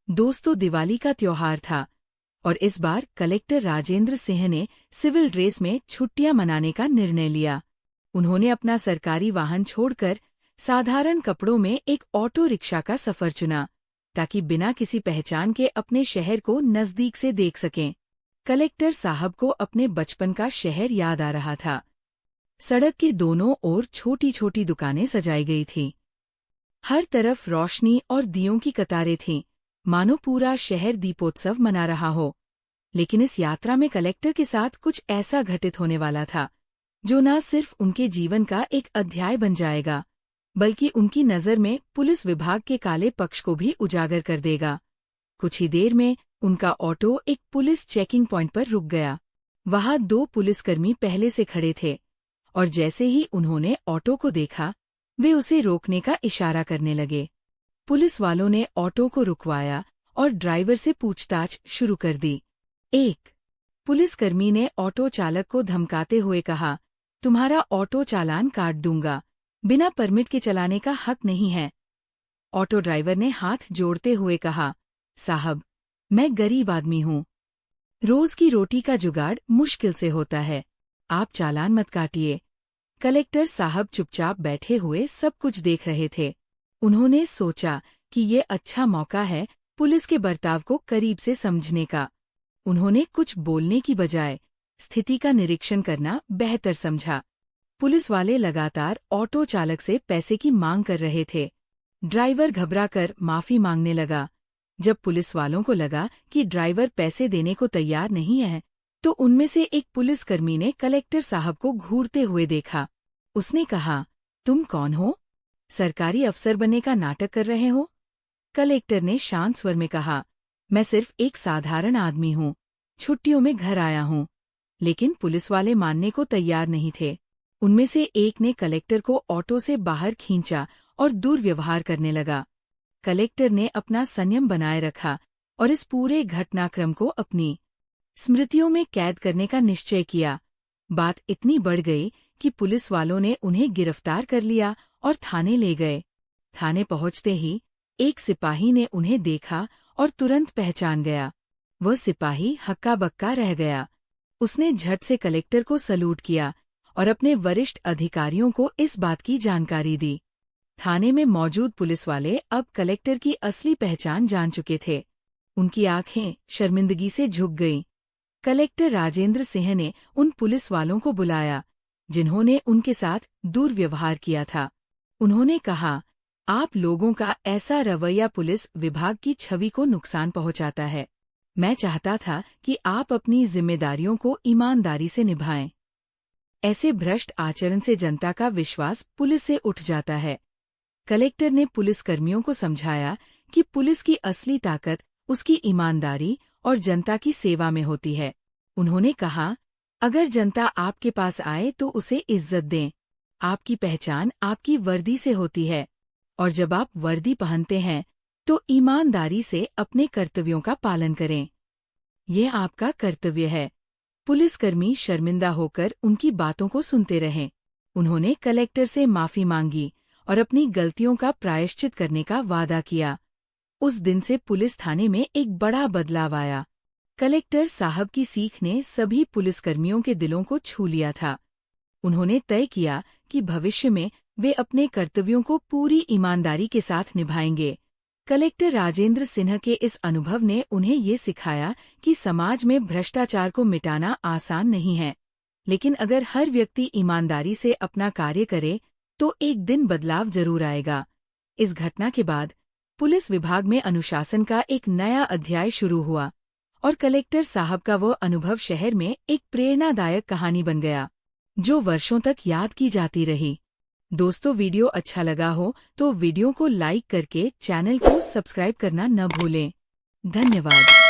दोस्तों, दिवाली का त्योहार था और इस बार कलेक्टर राजेंद्र सिंह ने सिविल ड्रेस में छुट्टियां मनाने का निर्णय लिया। उन्होंने अपना सरकारी वाहन छोड़कर साधारण कपड़ों में एक ऑटो रिक्शा का सफर चुना, ताकि बिना किसी पहचान के अपने शहर को नजदीक से देख सकें। कलेक्टर साहब को अपने बचपन का शहर याद आ रहा था। सड़क के दोनों ओर छोटी छोटी दुकानें सजाई गई थीं। हर तरफ रोशनी और दियों की कतारें थीं, मानो पूरा शहर दीपोत्सव मना रहा हो। लेकिन इस यात्रा में कलेक्टर के साथ कुछ ऐसा घटित होने वाला था, जो न सिर्फ उनके जीवन का एक अध्याय बन जाएगा, बल्कि उनकी नज़र में पुलिस विभाग के काले पक्ष को भी उजागर कर देगा। कुछ ही देर में उनका ऑटो एक पुलिस चेकिंग पॉइंट पर रुक गया। वहां 2 पुलिसकर्मी पहले से खड़े थे, और जैसे ही उन्होंने ऑटो को देखा, वे उसे रोकने का इशारा करने लगे। पुलिस वालों ने ऑटो को रुकवाया और ड्राइवर से पूछताछ शुरू कर दी। एक पुलिसकर्मी ने ऑटो चालक को धमकाते हुए कहा, तुम्हारा ऑटो चालान काट दूंगा, बिना परमिट के चलाने का हक नहीं है। ऑटो ड्राइवर ने हाथ जोड़ते हुए कहा, साहब, मैं गरीब आदमी हूँ। रोज की रोटी का जुगाड़ मुश्किल से होता है, आप चालान मत काटिए। कलेक्टर साहब चुपचाप बैठे हुए सब कुछ देख रहे थे। उन्होंने सोचा कि ये अच्छा मौका है पुलिस के बर्ताव को करीब से समझने का। उन्होंने कुछ बोलने की बजाय स्थिति का निरीक्षण करना बेहतर समझा। पुलिस वाले लगातार ऑटो चालक से पैसे की मांग कर रहे थे। ड्राइवर घबराकर माफी मांगने लगा। जब पुलिस वालों को लगा कि ड्राइवर पैसे देने को तैयार नहीं है, तो उनमें से एक पुलिसकर्मी ने कलेक्टर साहब को घूरते हुए देखा। उसने कहा, तुम कौन हो? सरकारी अफसर बनने का नाटक कर रहे हो? कलेक्टर ने शांत स्वर में कहा, मैं सिर्फ एक साधारण आदमी हूँ, छुट्टियों में घर आया हूँ। लेकिन पुलिस वाले मानने को तैयार नहीं थे। उनमें से एक ने कलेक्टर को ऑटो से बाहर खींचा और दुर्व्यवहार करने लगा। कलेक्टर ने अपना संयम बनाए रखा और इस पूरे घटनाक्रम को अपनी स्मृतियों में कैद करने का निश्चय किया। बात इतनी बढ़ गई कि पुलिस वालों ने उन्हें गिरफ्तार कर लिया और थाने ले गए। थाने पहुंचते ही एक सिपाही ने उन्हें देखा और तुरंत पहचान गया। वह सिपाही हक्का बक्का रह गया। उसने झट से कलेक्टर को सैल्यूट किया और अपने वरिष्ठ अधिकारियों को इस बात की जानकारी दी। थाने में मौजूद पुलिस वाले अब कलेक्टर की असली पहचान जान चुके थे। उनकी आंखें शर्मिंदगी से झुक गईं। कलेक्टर राजेंद्र सिंह ने उन पुलिस वालों को बुलाया, जिन्होंने उनके साथ दुर्व्यवहार किया था। उन्होंने कहा, आप लोगों का ऐसा रवैया पुलिस विभाग की छवि को नुकसान पहुंचाता है। मैं चाहता था कि आप अपनी जिम्मेदारियों को ईमानदारी से निभाएं। ऐसे भ्रष्ट आचरण से जनता का विश्वास पुलिस से उठ जाता है। कलेक्टर ने पुलिसकर्मियों को समझाया कि पुलिस की असली ताकत उसकी ईमानदारी और जनता की सेवा में होती है। उन्होंने कहा, अगर जनता आपके पास आए तो उसे इज्जत दें। आपकी पहचान आपकी वर्दी से होती है, और जब आप वर्दी पहनते हैं तो ईमानदारी से अपने कर्तव्यों का पालन करें। ये आपका कर्तव्य है। पुलिसकर्मी शर्मिंदा होकर उनकी बातों को सुनते रहे। उन्होंने कलेक्टर से माफी मांगी और अपनी गलतियों का प्रायश्चित करने का वादा किया। उस दिन से पुलिस थाने में एक बड़ा बदलाव आया। कलेक्टर साहब की सीख ने सभी पुलिसकर्मियों के दिलों को छू लिया था। उन्होंने तय किया कि भविष्य में वे अपने कर्तव्यों को पूरी ईमानदारी के साथ निभाएंगे। कलेक्टर राजेंद्र सिंह के इस अनुभव ने उन्हें ये सिखाया कि समाज में भ्रष्टाचार को मिटाना आसान नहीं है, लेकिन अगर हर व्यक्ति ईमानदारी से अपना कार्य करे तो एक दिन बदलाव जरूर आएगा। इस घटना के बाद पुलिस विभाग में अनुशासन का एक नया अध्याय शुरू हुआ और कलेक्टर साहब का वो अनुभव शहर में एक प्रेरणादायक कहानी बन गया, जो वर्षों तक याद की जाती रही। दोस्तों, वीडियो अच्छा लगा हो तो वीडियो को लाइक करके चैनल को सब्सक्राइब करना न भूलें। धन्यवाद।